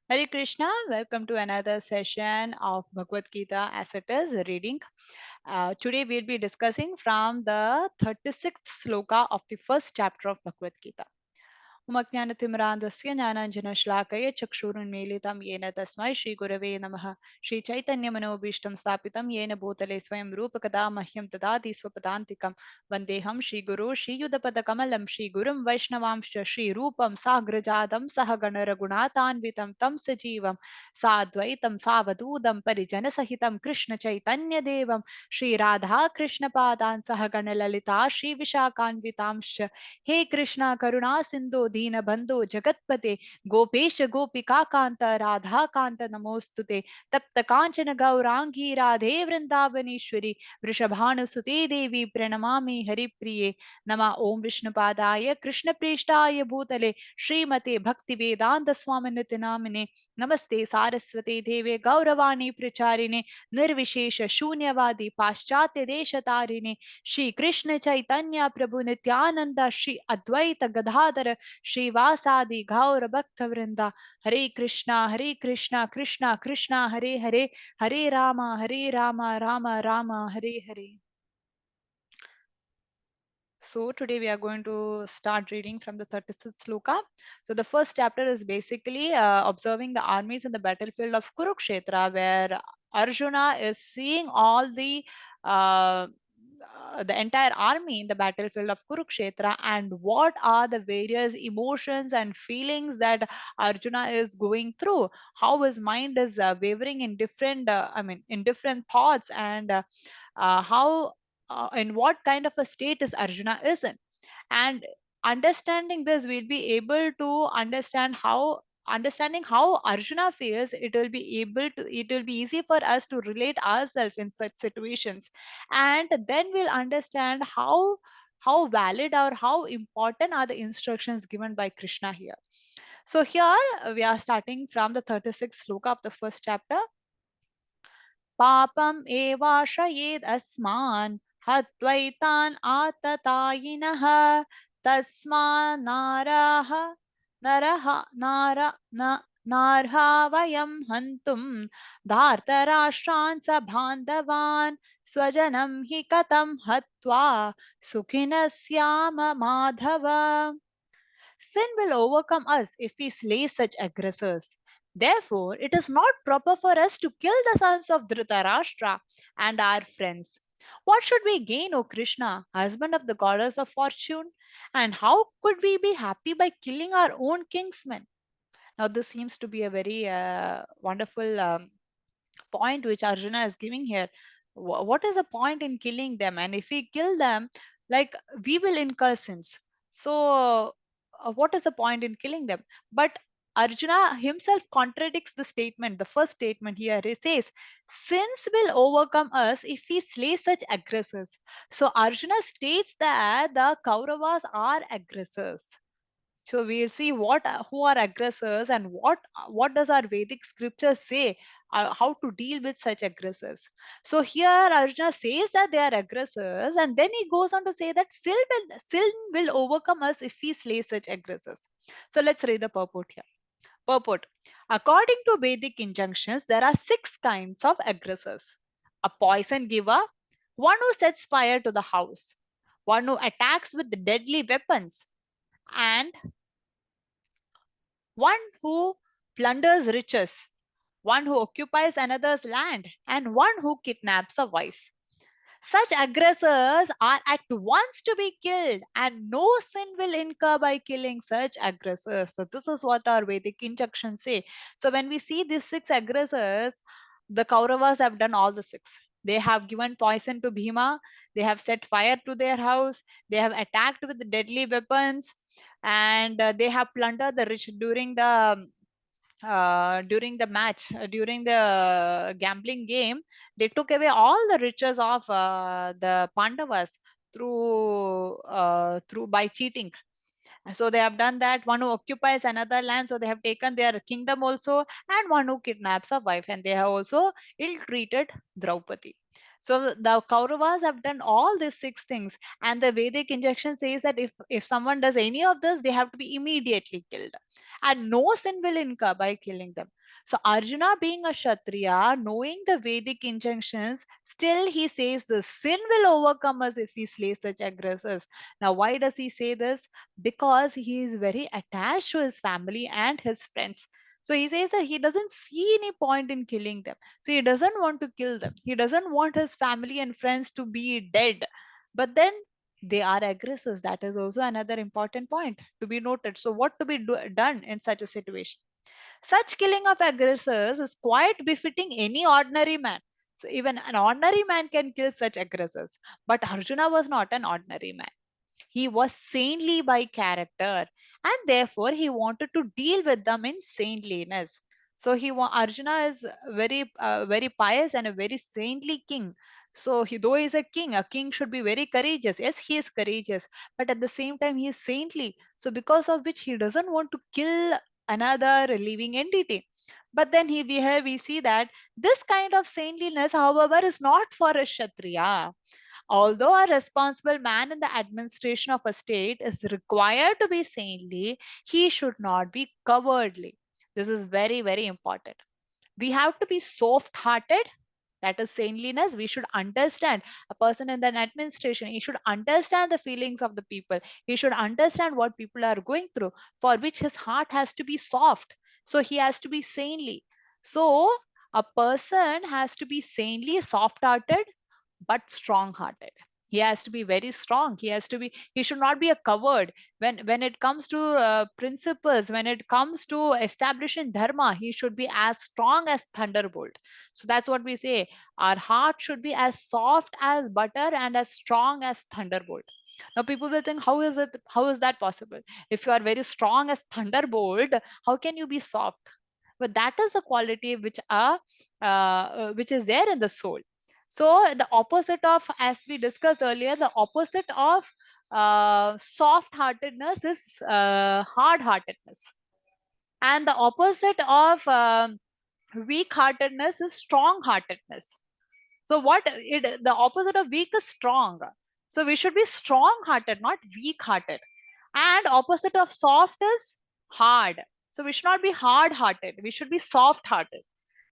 Hare Krishna, welcome to another session of Bhagavad Gita as it is reading. Today we'll be discussing from the 36th sloka of the first chapter of Bhagavad Gita. उमज्ञानतिमिरान्धस्य ज्ञानाञ्जनश्लाकये चक्षुरुन्मीलितं येन तस्मै श्रीगुरवे नमः श्रीचैतन्यमनोभीष्टं स्थापितं येन भूतले स्वयं रूपकदा मह्यं ददाति स्वपदान्तिकं वन्देऽहं श्रीगुरो श्रीयुतपदकमलं श्रीगुरुं वैष्णवांश्च श्रीरूपं साग्रजातं सह गणरघुनाथान्वितं तं सजीवं साद्वैतं सावधूतं परिजनसहितं कृष्णचैतन्यदेवं श्रीराधाकृष्णपादान् सह गणललिता श्रीविशाखान्वितांश्च हे कृष्णा करुणा सिंधु दीन बंधु जगतपते गोपेश गोपिका कांत राधा कांत नमोस्तुते तप्त कांचन गौरांगी राधे वृंदावनेश्वरी वृषभानुसुते देवी प्रणमामि हरिप्रिये नमः ओम विष्णुपादाय कृष्णप्रेष्ठाय भूतले श्रीमते भक्ति वेदांत स्वामिनिति नामिने नमस्ते सारस्वते देवे गौरवाणी प्रचारिणे निर्विशेष शून्यवादी पाश्चात्य देश तारिणे श्री कृष्ण चैतन्य प्रभु नित्यानंद श्री अद्वैत गदाधर श्रीवासादि गौर भक्त वृंदा हरे Krishna Krishna Krishna Hare Hare Hare Ram Ram Ram Hare Hare. So today we are going to start reading from the 36th sloka. So the first chapter is basically observing the armies in the battlefield of Kurukshetra, where Arjuna is seeing all uh, the entire army in the battlefield of Kurukshetra and what are the various emotions and feelings that Arjuna is going through, how his mind is wavering in different, in different thoughts, and how in what kind of a state is Arjuna is in. And understanding this, we'll be able to understanding how Arjuna feels, it will be easy for us to relate ourselves in such situations. And then we'll understand how valid or how important are the instructions given by Krishna here. So here we are starting from the 36th sloka of the first chapter. पापम् एवाश्रयेद् अस्मान् हत्वैतान् आततायिनः तस्मान्नारः नरः नार न नार्हा वयं हन्तुं धार्तराष्ट्रान् स बान्धवान् स्वजनं हि कथं हत्वा सुखिनः स्याम Madhav. Sin will overcome us if we slay such aggressors. Therefore, it is not proper for us to kill the sons of Dhritarashtra and our friends. What should we gain, O Krishna, husband of the goddess of fortune? And how could we be happy by killing our own kinsmen? Now, this seems to be a very wonderful point which Arjuna is giving here. What is the point in killing them? And if we kill them, like we will incur sins. So, what is the point in killing them? But Arjuna himself contradicts the statement. The first statement here he says, "Sins will overcome us if we slay such aggressors." So Arjuna states that the Kauravas are aggressors. So we'll see who are aggressors and what does our Vedic scriptures say, how to deal with such aggressors. So here Arjuna says that they are aggressors, and then he goes on to say that sin will overcome us if we slay such aggressors. So let's read the purport here. Purport: according to Vedic injunctions, there are six kinds of aggressors: a poison giver, one who sets fire to the house, one who attacks with deadly weapons, and one who plunders riches, one who occupies another's land, and one who kidnaps a wife. Such aggressors are at once to be killed, and no sin will incur by killing such aggressors. So, this is what our Vedic injunctions say. So, when we see these six aggressors, the Kauravas have done all the six. They have given poison to Bhima, they have set fire to their house, they have attacked with deadly weapons, and they have plundered the rich during the match, during the gambling game. They took away all the riches of the Pandavas through by cheating. So they have done that. One who occupies another land, so they have taken their kingdom also, and one who kidnaps a wife, and they have also ill-treated Draupadi. So the Kauravas have done all these six things, and the Vedic injunction says that if someone does any of this, they have to be immediately killed, and no sin will incur by killing them. So Arjuna, being a Kshatriya, knowing the Vedic injunctions, still he says the sin will overcome us if we slay such aggressors. Now, why does he say this? Because he is very attached to his family and his friends. So he says that he doesn't see any point in killing them. So he doesn't want to kill them. He doesn't want his family and friends to be dead. But then they are aggressors. That is also another important point to be noted. So, what to be done in such a situation? Such killing of aggressors is quite befitting any ordinary man. So, even an ordinary man can kill such aggressors. But Arjuna was not an ordinary man. He was saintly by character, and therefore he wanted to deal with them in saintliness. So Arjuna is very pious and a very saintly king. So though he is a king should be very courageous. Yes, he is courageous, but at the same time he is saintly. So because of which he doesn't want to kill another living entity. But then we see that this kind of saintliness, however, is not for a kshatriya. Although a responsible man in the administration of a state is required to be saintly, he should not be cowardly. This is very, very important. We have to be soft hearted. That is saintliness. We should understand a person in an administration. He should understand the feelings of the people. He should understand what people are going through, for which his heart has to be soft. So he has to be saintly. So a person has to be saintly, soft hearted, but strong hearted. He has to be very strong. He should not be a coward. When it comes to principles, when it comes to establishing dharma, he should be as strong as thunderbolt. So that's what we say. Our heart should be as soft as butter and as strong as thunderbolt. Now people will think, how is that possible? If you are very strong as thunderbolt, how can you be soft? But that is a quality which is there in the soul. So the opposite of, as we discussed earlier, the opposite of soft heartedness is hard heartedness, and the opposite of weak heartedness is strong heartedness. So the opposite of weak is strong. So we should be strong hearted, not weak hearted. And opposite of soft is hard. So we should not be hard hearted. We should be soft hearted.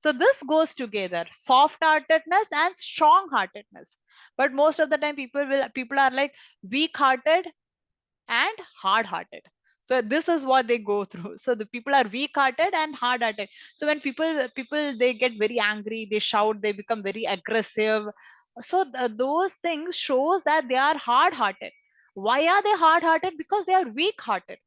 So this goes together, soft heartedness and strong heartedness. But most of the time people are like weak hearted and hard hearted. So this is what they go through. So the people are weak hearted and hard hearted. So when people they get very angry, they shout, they become very aggressive. So those things shows that they are hard hearted. Why are they hard hearted? Because they are weak hearted.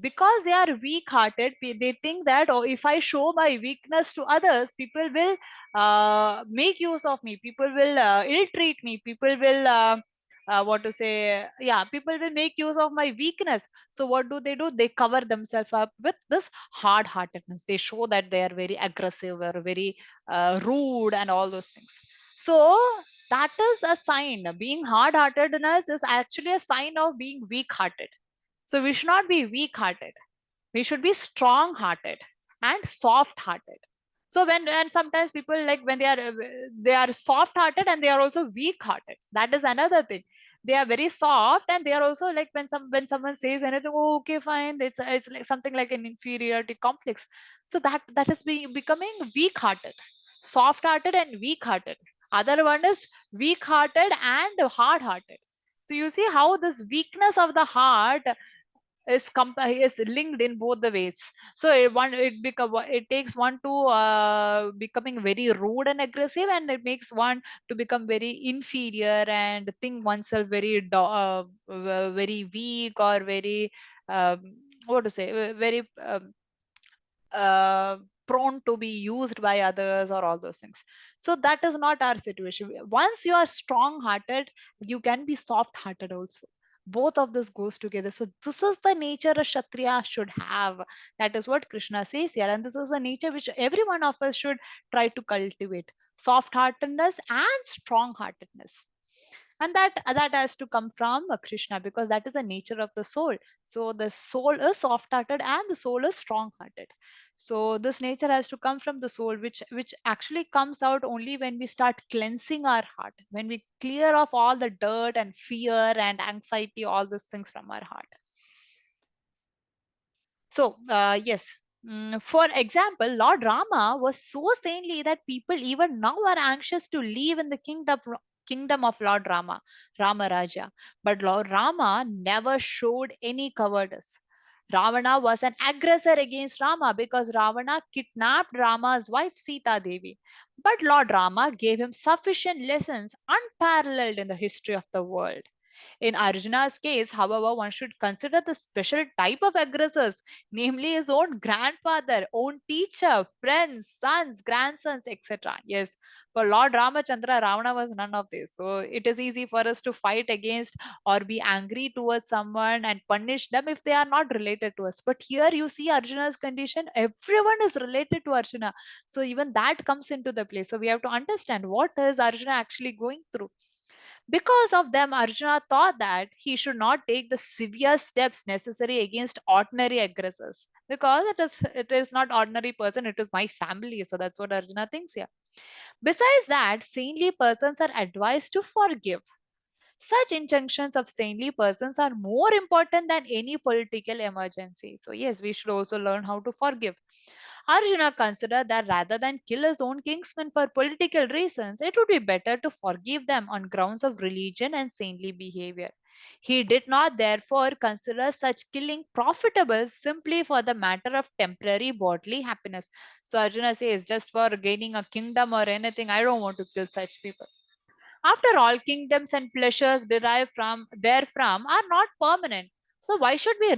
Because they are weak hearted, they think that, oh, if I show my weakness to others, people will make use of me, people will ill treat me, people will what to say, yeah, people will make use of my weakness. So what do? They cover themselves up with this hard heartedness. They show that they are very aggressive or very rude and all those things. So that is a sign. Being hard heartedness is actually a sign of being weak hearted. So we should not be weak hearted. We should be strong hearted and soft hearted. So when and sometimes people, like when they are soft hearted and they are also weak hearted. That is another thing. They are very soft and they are also like, when someone says anything, oh, okay, fine. It's like something like an inferiority complex. So that is becoming weak hearted, soft hearted and weak hearted. Other one is weak hearted and hard hearted. So you see how this weakness of the heart is linked in both the ways. So it takes one to becoming very rude and aggressive, and it makes one to become very inferior and think oneself very weak or very um, what to say, very uh, prone to be used by others or all those things. So that is not our situation. Once you are strong hearted, you can be soft hearted also. Both of this goes together. So this is the nature a kshatriya should have. That is what Krishna says here, and this is the nature which every one of us should try to cultivate: soft heartedness and strong heartedness. And that has to come from Krishna, because that is the nature of the soul. So the soul is soft hearted and the soul is strong hearted. So this nature has to come from the soul, which actually comes out only when we start cleansing our heart, when we clear off all the dirt and fear and anxiety, all those things from our heart. So, yes. For example, Lord Rama was so saintly that people even now are anxious to live in the kingdom of Lord Rama, Rama Raja. But Lord Rama never showed any cowardice. Ravana was an aggressor against Rama because Ravana kidnapped Rama's wife Sita Devi. But Lord Rama gave him sufficient lessons unparalleled in the history of the world. In Arjuna's case, however, one should consider the special type of aggressors, namely his own grandfather, own teacher, friends, sons, grandsons, etc. Yes, for Lord Ramachandra, Ravana was none of this. So it is easy for us to fight against or be angry towards someone and punish them if they are not related to us. But here you see Arjuna's condition, everyone is related to Arjuna. So even that comes into the place. So we have to understand what is Arjuna actually going through. Because of them, Arjuna thought that he should not take the severe steps necessary against ordinary aggressors. Because it is not ordinary person, it is my family. So that's what Arjuna thinks here. Besides that, saintly persons are advised to forgive. Such injunctions of saintly persons are more important than any political emergency. So, yes, we should also learn how to forgive. Arjuna considered that rather than kill his own kinsmen for political reasons, it would be better to forgive them on grounds of religion and saintly behavior. He did not therefore consider such killing profitable simply for the matter of temporary bodily happiness. So Arjuna says, just for gaining a kingdom or anything, I don't want to kill such people. After all, kingdoms and pleasures derived from therefrom are not permanent. So why should he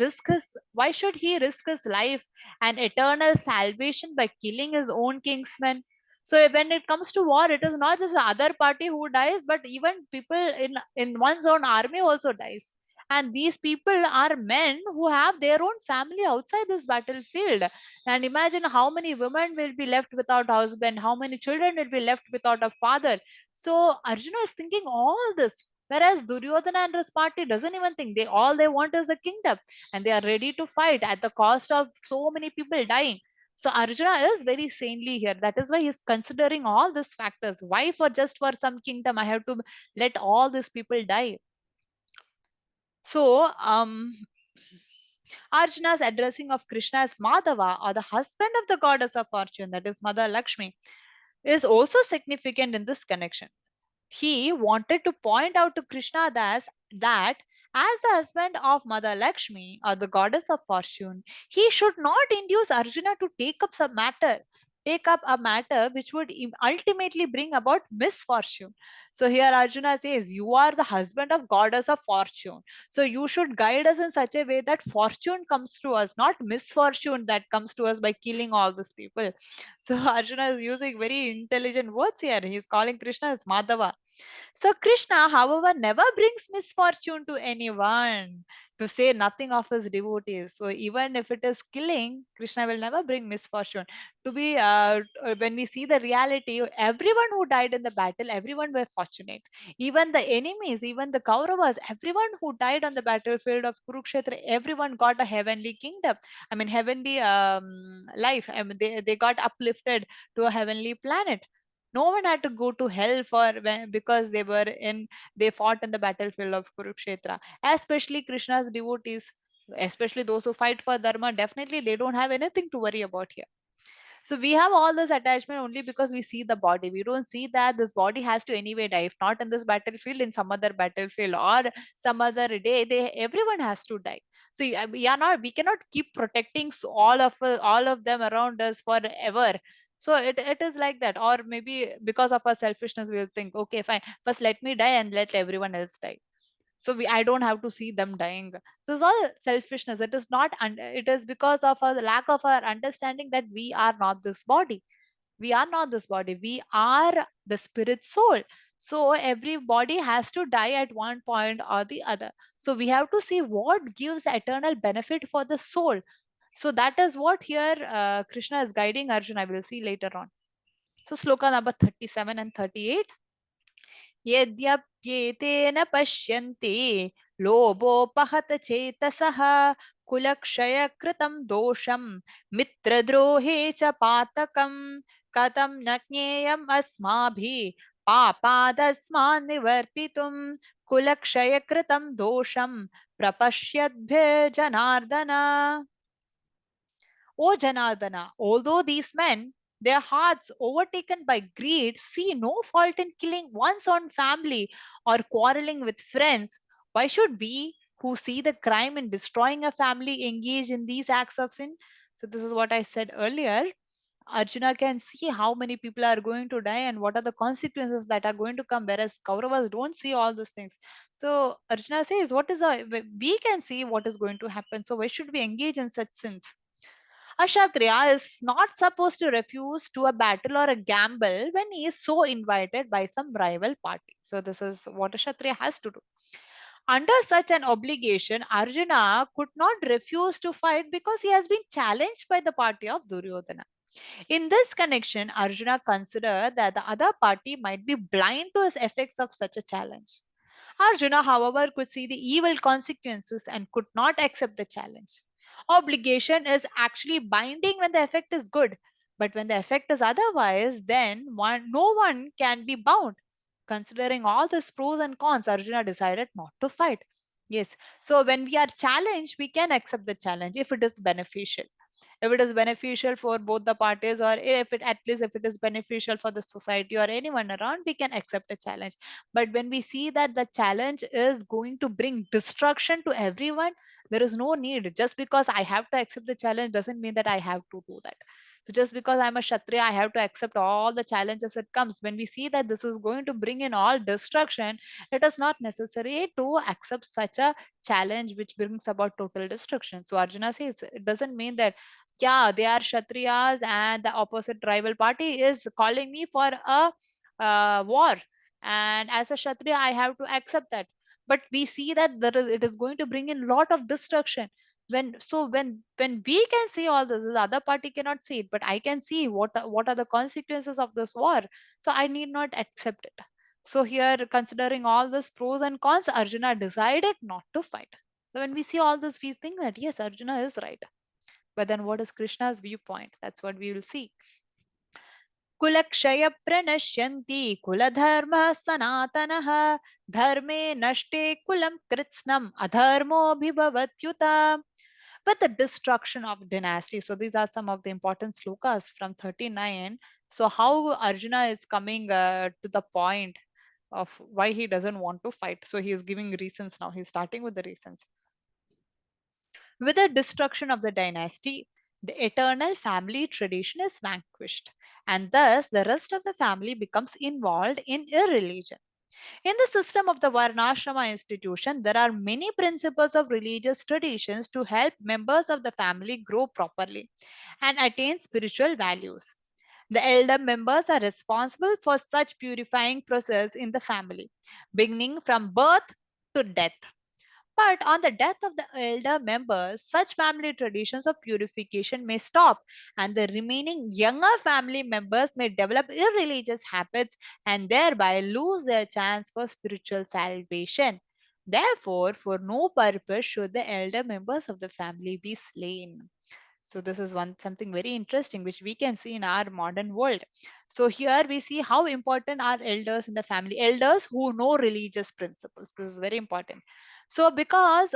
risk his life and eternal salvation by killing his own kingsmen? So when it comes to war, it is not just the other party who dies, but even people in one's own army also dies. And these people are men who have their own family outside this battlefield. And imagine how many women will be left without husband, how many children will be left without a father. So Arjuna is thinking all this, whereas Duryodhana and his party doesn't even think. They want is the kingdom, and they are ready to fight at the cost of so many people dying. So Arjuna is very sanely here. That is why he's considering all these factors. Why for just for some kingdom I have to let all these people die? So Arjuna's addressing of Krishna as Madhava, or the husband of the goddess of fortune, that is Mother Lakshmi, is also significant in this connection. He wanted to point out to Krishna that as the husband of Mother Lakshmi, or the goddess of fortune, he should not induce Arjuna to take up a matter which would ultimately bring about misfortune. So here Arjuna says, you are the husband of goddess of fortune. So you should guide us in such a way that fortune comes to us, not misfortune that comes to us by killing all these people. So Arjuna is using very intelligent words here. He's calling Krishna as Madhava. So Krishna, however, never brings misfortune to anyone, to say nothing of his devotees. So even if it is killing, Krishna will never bring misfortune. To be when we see the reality, everyone who died in the battle, everyone were fortunate. Even the enemies, even the Kauravas, everyone who died on the battlefield of Kurukshetra, everyone got a heavenly kingdom. I mean, heavenly life. I mean, they got uplifted to a heavenly planet. No one had to go to hell because they fought in the battlefield of Kurukshetra. Especially Krishna's devotees, especially those who fight for dharma, definitely they don't have anything to worry about here. So we have all this attachment only because we see the body. We don't see that this body has to anyway die. If not in this battlefield, in some other battlefield or some other day, everyone has to die. So we cannot keep protecting all of them around us forever. So it is like that. Or maybe because of our selfishness, we'll think, okay, fine, first let me die and let everyone else die. So I don't have to see them dying. This is all selfishness. It is not it is because of a lack of our understanding that we are not this body. We are not this body, we are the spirit soul. So every body has to die at one point or the other. So we have to see what gives eternal benefit for the soul. So that is what here Krishna is guiding Arjuna. I will see later on. So sloka number 37 and 38. यद्यप्येतेन पश्यन्ति लोभोपहत चेतसः कुलक्षयकृतं दोषं मित्रद्रोहे च पातकम् कथं न ज्ञेयम् अस्माभिः पापादस्मान् निवर्तितुम् कुलक्षयकृतं दोषं प्रपश्यद्भिर् Janardan. O Janardana, although these men, their hearts overtaken by greed, see no fault in killing one's own family or quarreling with friends, why should we, who see the crime in destroying a family, engage in these acts of sin? So, this is what I said earlier. Arjuna can see how many people are going to die and what are the consequences that are going to come, whereas Kauravas don't see all those things. So, Arjuna says, what is we can see what is going to happen. So, why should we engage in such sins? A Kshatriya is not supposed to refuse to a battle or a gamble when he is so invited by some rival party. So, this is what a Kshatriya has to do. Under such an obligation, Arjuna could not refuse to fight because he has been challenged by the party of Duryodhana. In this connection, Arjuna considered that the other party might be blind to the effects of such a challenge. Arjuna, however, could see the evil consequences and could not accept the challenge. Obligation is actually binding when the effect is good, but when the effect is otherwise, then no one can be bound. Considering all these pros and cons, Arjuna decided not to fight. Yes, so when we are challenged, we can accept the challenge if it is beneficial, if it is beneficial for both the parties, or if it, at least if it is beneficial for the society or anyone around, we can accept a challenge. But when we see that the challenge is going to bring destruction to everyone, there is no need. Just because I have to accept the challenge doesn't mean that I have to do that. So just because I'm a kshatriya, I have to accept all the challenges that comes. When we see that this is going to bring in all destruction, it is not necessary to accept such a challenge which brings about total destruction. So Arjuna says it doesn't mean that, yeah, they are kshatriyas and the opposite rival party is calling me for a war, and as a kshatriya I have to accept that. But we see that it is going to bring in lot of destruction. When we can see all this, the other party cannot see it, but I can see what are the consequences of this war, so I need not accept it. So here, considering all this pros and cons, Arjuna decided not to fight. So when we see all this, we think that yes, Arjuna is right. But then what is Krishna's viewpoint? That's what we will see. कुलक्षय प्रणश्यन्ति कुलधर्मः सनातनः धर्मे नष्टे कुलं कृत्स्नम् अधर्मोऽभिभवत्युत. But the destruction of dynasty. So these are some of the important slokas from 39. So how Arjuna is coming to the point of why he doesn't want to fight. So he is giving reasons now. He's starting with the reasons. With the destruction of the dynasty, the eternal family tradition is vanquished, and thus the rest of the family becomes involved in irreligion. In the system of the Varnashrama institution, there are many principles of religious traditions to help members of the family grow properly and attain spiritual values. The elder members are responsible for such purifying process in the family, beginning from birth to death. But on the death of the elder members, such family traditions of purification may stop, and the remaining younger family members may develop irreligious habits and thereby lose their chance for spiritual salvation. Therefore, for no purpose should the elder members of the family be slain. So this is one something very interesting which we can see in our modern world. So here we see how important are elders in the family, elders who know religious principles. This is very important. So because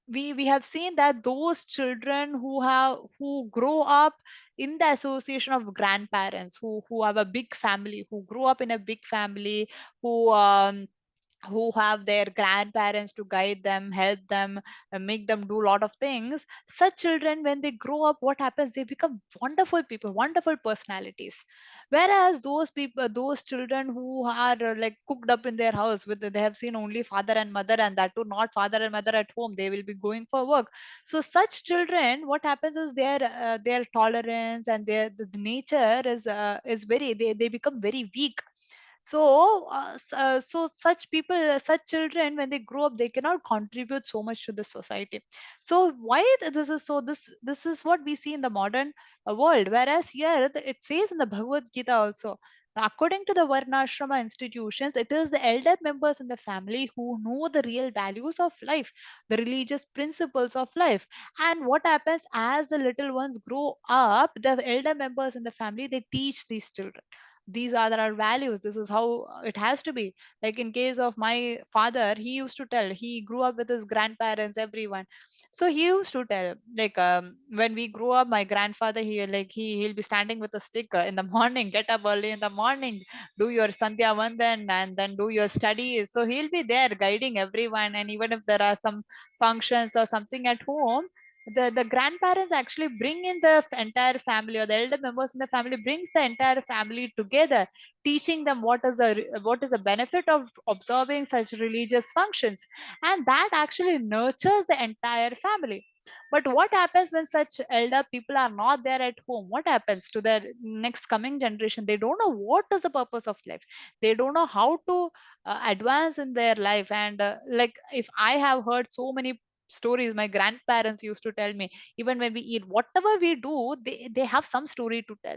we have seen that those children who grow up in the association of grandparents, who have a big family, who grow up in a big family, who have their grandparents to guide them, help them, make them do a lot of things. Such children, when they grow up, what happens? They become wonderful people, wonderful personalities. Whereas those people, those children who are like cooked up in their house with, they have seen only father and mother, and that too not father and mother at home. They will be going for work. So such children, what happens is their tolerance and the nature is very, they become very weak. So such people, such children, when they grow up, they cannot contribute so much to the society. So why this is so, this is what we see in the modern world. Whereas here it says in the Bhagavad Gita also, According to the Varnashrama institutions, it is the elder members in the family who know the real values of life, the religious principles of life. And what happens as the little ones grow up, the elder members in the family, they teach these children. These are our values. This is how it has to be. Like in case of my father, he used to tell, he grew up with his grandparents, everyone. So he used to tell, like, when we grew up, my grandfather, he'll be standing with a stick in the morning, get up early in the morning, do your sandhya vandan, and then do your studies. So he'll be there guiding everyone. And even if there are some functions or something at home, the grandparents actually bring in the entire family, or the elder members in the family brings the entire family together, teaching them what is the benefit of observing such religious functions. And that actually nurtures the entire family. But what happens when such elder people are not there at home? What happens to their next coming generation? They don't know what is the purpose of life. They don't know how to advance in their life. And like, if I have heard so many stories, my grandparents used to tell me, even when we eat, whatever we do, they have some story to tell.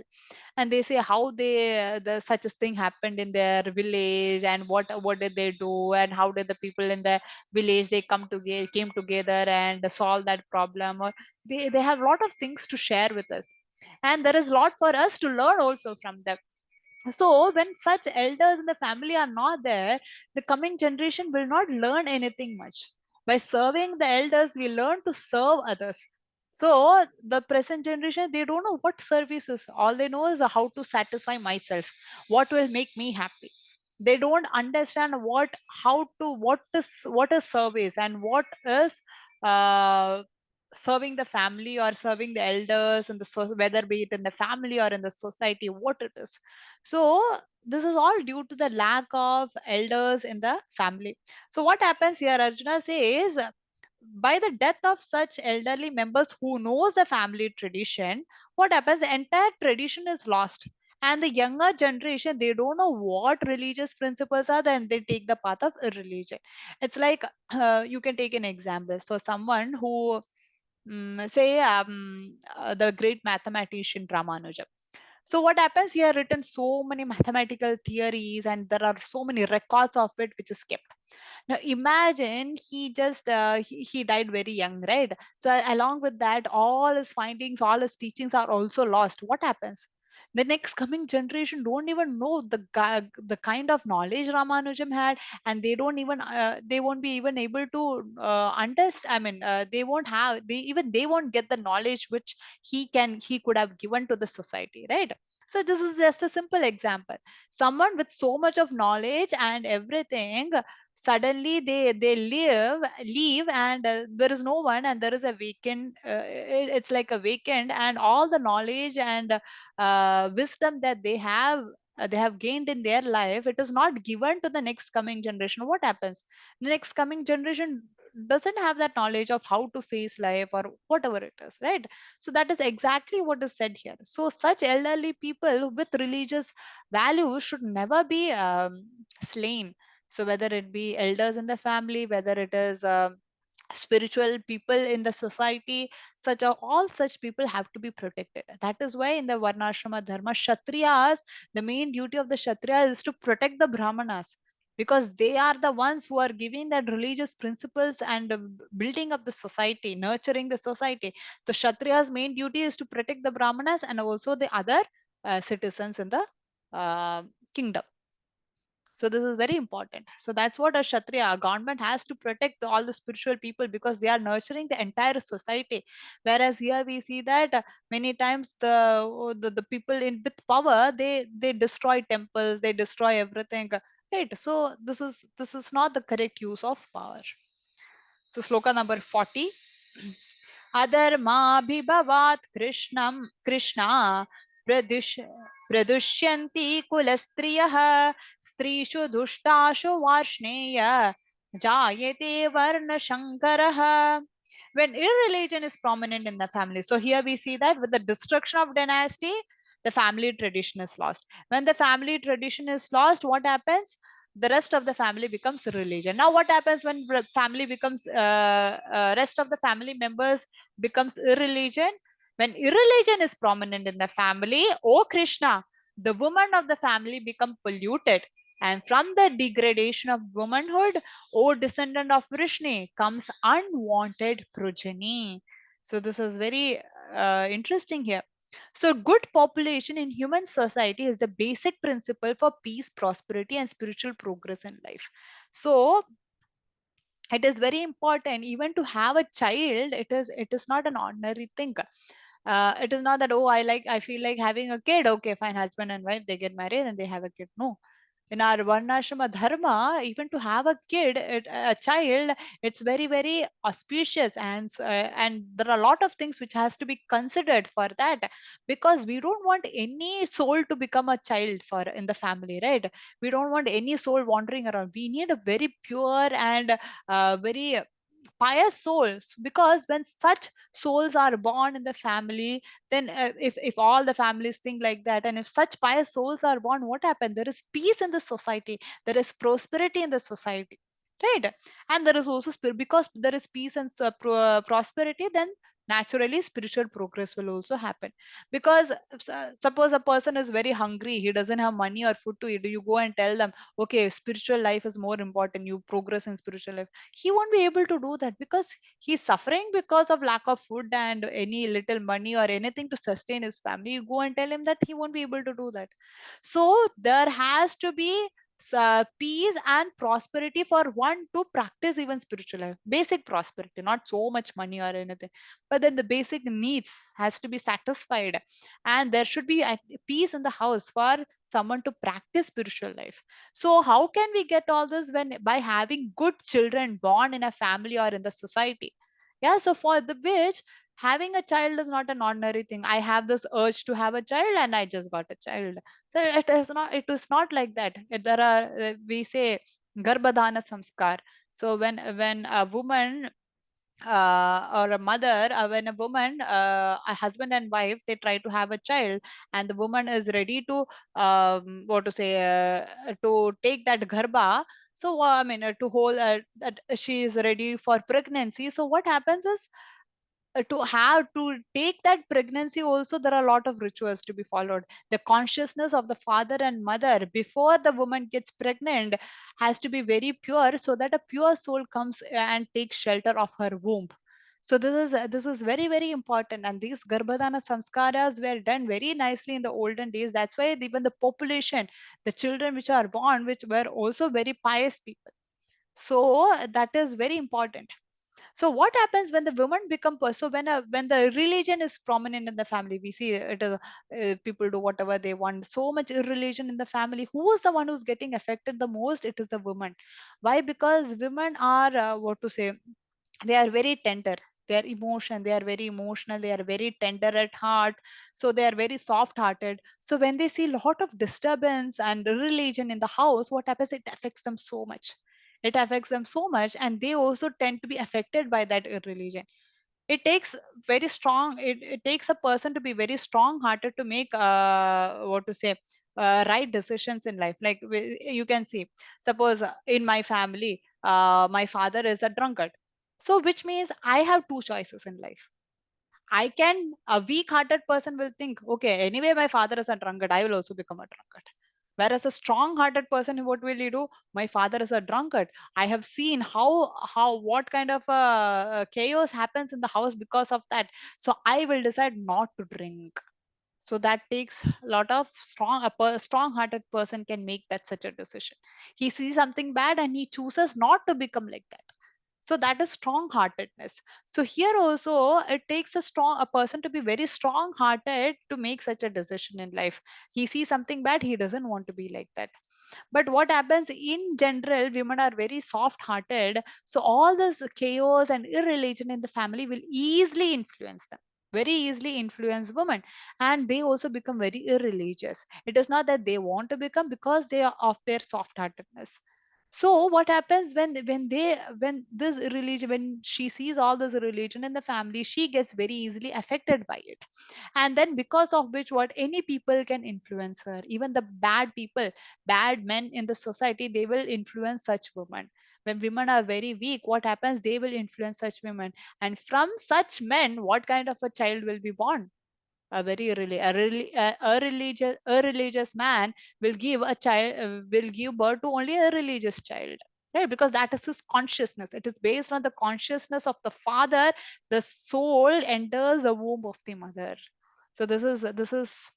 And they say how the such a thing happened in their village, and what did they do, and how did the people in the village, they came together and solve that problem. Or they have a lot of things to share with us, and there is a lot for us to learn also from them. So when such elders in the family are not there, the coming generation will not learn anything much. By serving the elders, we learn to serve others. So the present generation, they don't know what service is. All they know is how to satisfy myself, what will make me happy. They don't understand what is service, and what is uh, serving the family, or serving the elders, and whether be it in the family or in the society, what it is. So this is all due to the lack of elders in the family. So what happens here, Arjuna says, by the death of such elderly members who knows the family tradition, what happens, the entire tradition is lost. And the younger generation, they don't know what religious principles are, then they take the path of irreligion. It's like, you can take an example for someone who, say, the great mathematician Ramanujan. So what happens, he has written so many mathematical theories, and there are so many records of it which is kept. Now imagine, he died very young, right? So along with that, all his findings, all his teachings are also lost. What happens? The next coming generation don't even know the kind of knowledge Ramanujam had, and they won't be even able to understand. I mean, they won't get the knowledge which he could have given to the society, right? So this is just a simple example. Someone with so much of knowledge and everything, suddenly they leave, and there is no one, and there is a vacant, it's like a vacant, and all the knowledge and wisdom that they have gained in their life, it is not given to the next coming generation. What happens? The next coming generation doesn't have that knowledge of how to face life, or whatever it is, right? So that is exactly what is said here. So such elderly people with religious values should never be slain. So whether it be elders in the family, whether it is spiritual people in the society, all such people have to be protected. That is why in the varnashrama dharma, kshatriyas, the main duty of the kshatriyas is to protect the brahmanas, because they are the ones who are giving that religious principles, and building up the society, nurturing the society. The kshatriyas main duty is to protect the brahmanas, and also the other citizens in the uh, kingdom. So this is very important. So that's what a kshatriya, a government, has to protect all the spiritual people, because they are nurturing the entire society. Whereas here we see that many times the people in with power, they destroy temples, they destroy everything, right? So this is not the correct use of power. So sloka number 40. अधर्माभिभवात् Krishna प्रदुष् प्रदुष्यन्ति कुलस्त्रियः स्त्रीषु दुष्टाशु वार्ष्णेय जायते वर्णशङ्करः. When irreligion is prominent in the family, so here we see that with the destruction of dynasty, the family tradition is lost. When the family tradition is lost, what happens? The rest of the family becomes religion. Now what happens when family becomes rest of the family members becomes irreligion? When irreligion is prominent in the family, oh Krishna, the woman of the family become polluted, and from the degradation of womanhood, O descendant of Vrishni, comes unwanted progeny. So this is very interesting here. So good population in human society is the basic principle for peace, prosperity, and spiritual progress in life. So it is very important even to have a child. It is not an ordinary thing. It is not that, oh, I feel like having a kid. Okay, fine, husband and wife, they get married and they have a kid. No, in our varnashrama dharma, even to have a kid, a child, it's very very auspicious, and there are a lot of things which has to be considered for that, because we don't want any soul to become a child for in the family, right? We don't want any soul wandering around. We need a very pure and very pious souls, because when such souls are born in the family, then if all the families think like that, and if such pious souls are born, what happens? There is peace in the society, there is prosperity in the society, right? And there is also because there is peace and prosperity, then naturally spiritual progress will also happen. Because suppose a person is very hungry, he doesn't have money or food to eat, you go and tell them, okay, spiritual life is more important, you progress in spiritual life. He won't be able to do that, because he's suffering because of lack of food and any little money or anything to sustain his family. You go and tell him that, he won't be able to do that. So there has to be peace and prosperity for one to practice even spiritual life. Basic prosperity, not so much money or anything, but then the basic needs has to be satisfied, and there should be a peace in the house for someone to practice spiritual life. So how can we get all this? When by having good children born in a family or in the society. Yeah, so for the which having a child is not an ordinary thing. I have this urge to have a child and I just got a child. So it is not like that. There are we say garbhadana samskar. So when a woman or a mother, when a woman, a husband and wife, they try to have a child, and the woman is ready to what to say to take that garbha. So I mean, to hold that she is ready for pregnancy. So what happens is, to have to take that pregnancy also, there are a lot of rituals to be followed. The consciousness of the father and mother before the woman gets pregnant has to be very pure, so that a pure soul comes and takes shelter of her womb. So this is very very important, and these garbhadana samskaras were done very nicely in the olden days. That's why even the population, the children which are born, which were also very pious people. So that is very important. So what happens when the woman become so when the religion is prominent in the family, we see it is people do whatever they want, so much irreligion in the family. Who is the one who's getting affected the most? It is the woman. Why? Because women are what to say, they are very tender. They are very emotional, they are very tender at heart. So they are very soft hearted. So when they see lot of disturbance and religion in the house, what happens? It affects them so much. It affects them so much, and they also tend to be affected by that religion. It takes very strong, it takes a person to be very strong hearted to make what to say right decisions in life. Like you can see, suppose in my family, my father is a drunkard. So which means I have two choices in life. A weak hearted person will think, okay, anyway my father is a drunkard, I will also become a drunkard. Whereas a strong hearted person, what will he do? My father is a drunkard, I have seen how what kind of chaos happens in the house because of that. So I will decide not to drink. So that takes a lot of strong hearted person can make that such a decision. He sees something bad and he chooses not to become like that. So that is strong heartedness. So here also it takes a person to be very strong hearted to make such a decision in life. He sees something bad, he doesn't want to be like that. But what happens in general, women are very soft hearted. So all this chaos and irreligion in the family will easily influence them, very easily influence women. And they also become very irreligious. It is not that they want to become, because they are of their soft heartedness. So what happens when this religion, when she sees all this religion in the family, she gets very easily affected by it. And then because of which, what any people can influence her, even the bad people, bad men in the society, they will influence such women. When women are very weak, what happens? They will influence such women, and from such men, what kind of a child will be born? A very a religious man will give a child will give birth to only a religious child, right? Because that is his consciousness. It is based on the consciousness of the father. The soul enters the womb of the mother. So this is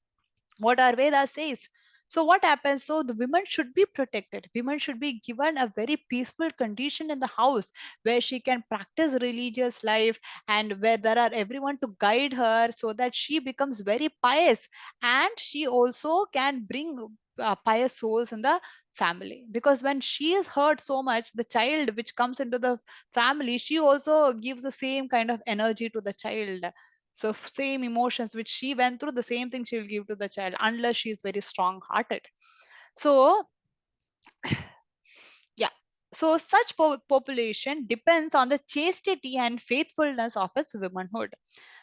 what our Veda says. So what happens? So the women should be protected. Women should be given a very peaceful condition in the house where she can practice religious life, and where there are everyone to guide her so that she becomes very pious, and she also can bring pious souls in the family. Because when she is hurt so much, the child which comes into the family, she also gives the same kind of energy to the child. So same emotions which she went through, the same thing she will give to the child, unless she is very strong hearted. So yeah, so such population depends on the chastity and faithfulness of its womanhood.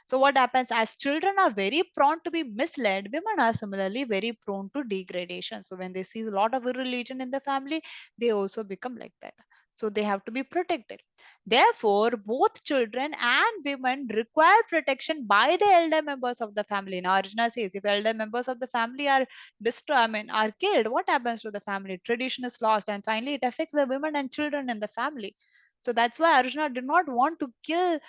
So what happens, as children are very prone to be misled, women are similarly very prone to degradation. So when they see a lot of irreligion in the family, they also become like that. So they have to be protected. Therefore, both children and women require protection by the elder members of the family. Now, Arjuna says, if elder members of the family are are killed, what happens to the family? Tradition is lost, and finally, it affects the women and children in the family. So that's why Arjuna did not want to kill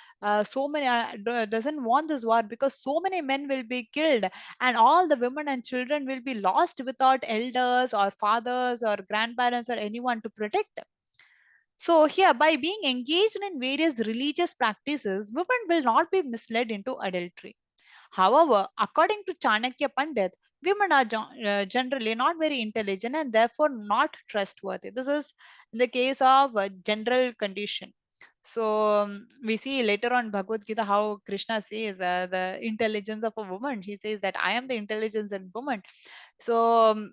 so many doesn't want this war, because so many men will be killed, and all the women and children will be lost without elders or fathers or grandparents or anyone to protect them. So here, by being engaged in various religious practices, women will not be misled into adultery. However, according to Chanakya Pandit, women are generally not very intelligent and therefore not trustworthy. This is in the case of general condition. So we see later on Bhagavad Gita how Krishna says the intelligence of a woman. He says that I am the intelligence in woman. So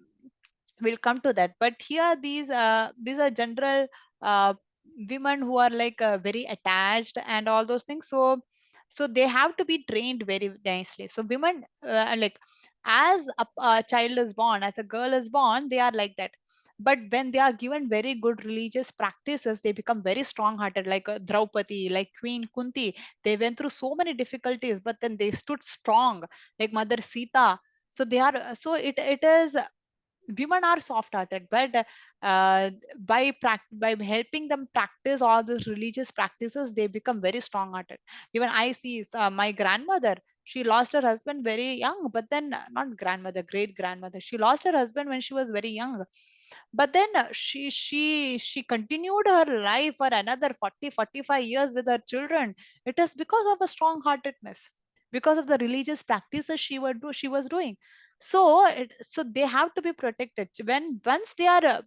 we'll come to that. But here these are general uh, women who are like very attached and all those things. So they have to be trained very nicely. So women like as a child is born, as a girl is born, they are like that. But when they are given very good religious practices, they become very strong hearted, like Draupadi, like Queen Kunti. They went through so many difficulties, but then they stood strong, like Mother Sita. So they are so it is women are soft hearted, but by helping them practice all these religious practices, they become very strong hearted. Even I see my grandmother, she lost her husband very young, but then not grandmother, great grandmother, she lost her husband when she was very young. But then she continued her life for another 40 45 years with her children. It is because of a strong heartedness, because of the religious practices she was doing. So they have to be protected. When once they are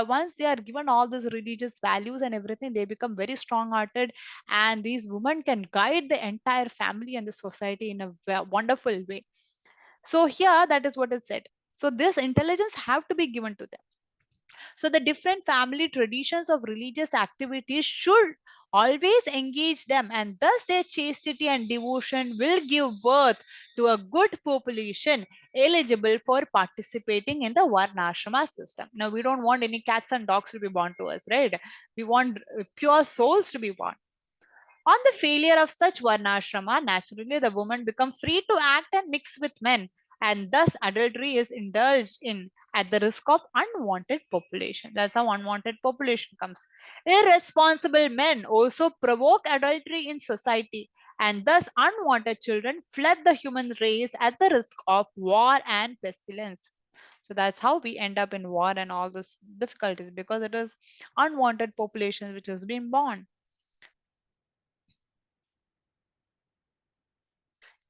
once they are given all these religious values and everything, they become very strong hearted, and these women can guide the entire family and the society in a wonderful way. So here, that is what is said. So this intelligence have to be given to them. So the different family traditions of religious activities should always engage them, and thus their chastity and devotion will give birth to a good population eligible for participating in the Varnashrama system. Now, we don't want any cats and dogs to be born to us, right? We want pure souls to be born. On the failure of such varnashrama, naturally the woman becomes free to act and mix with men, and thus adultery is indulged in at the risk of unwanted population. That's how unwanted population comes. Irresponsible men also provoke adultery in society, and thus unwanted children fled the human race at the risk of war and pestilence. So that's how we end up in war and all those difficulties, because it is unwanted population which has been born.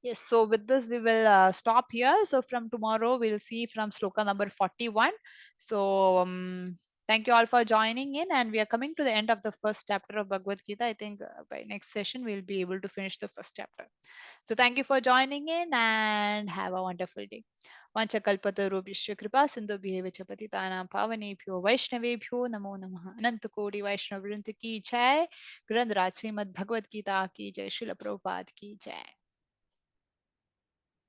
Yes, so with this, we will stop here. So from tomorrow, we'll see from sloka number 41. So thank you all for joining in. And we are coming to the end of the first chapter of Bhagavad Gita. I think by next session, we'll be able to finish the first chapter. So thank you for joining in and have a wonderful day. Vanchakalpatarubhishya kripa sindhubhyev च पतितानां पावनेभ्यो वैष्णवेभ्यो नमो नमः अनंत कोटि वैष्णव वृंद की जय ग्रंथराज श्रीमद् भगवद गीता की जय शिल प्रभुपाद की जय.